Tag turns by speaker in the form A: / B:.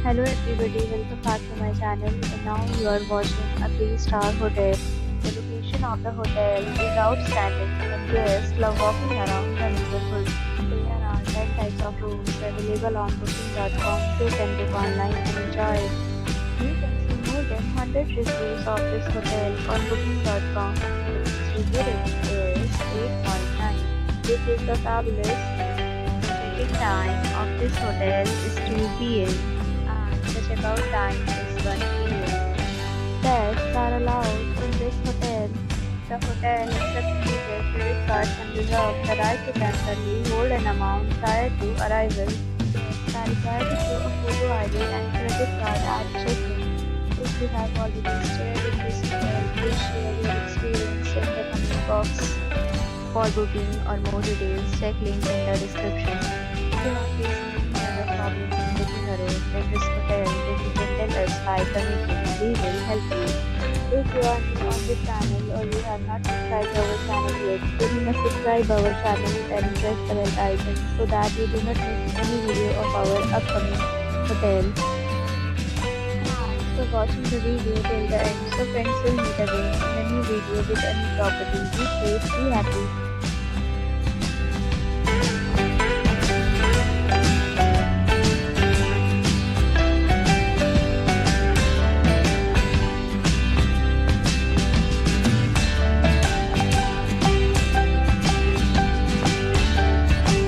A: Hello everybody, welcome back to my channel. And now you are watching a 3-star hotel. The location of the hotel is outstanding and guests love walking around the neighborhood. There are 10 types of rooms available on booking.com. You can book online and enjoy it. You can see more than 100 reviews of this hotel on booking.com. Its review rating is 8.9. This is the fabulous. The check-in time of this hotel is 2 p.m. The checkout time is 1 p.m. Pets are allowed in this hotel. The hotel accepts major credit cards and reserves the right to temporarily hold an amount prior to arrival. Guests are required to show a photo ID and credit card at check-in. If you have already stayed in this hotel, please share your experience in the comment box. For booking or more details, check link in the description. If you are facing any other problem in booking a room in this hotel, then you can tell us by commenting and we will help you. If you are new on this channel or you have not subscribed our channel yet, then you must subscribe our channel and press the bell icon so that you do not miss any video of our upcoming hotel. Thanks for watching the video till the end. So friends, will meet again in a new video with a new property. Be safe, be happy.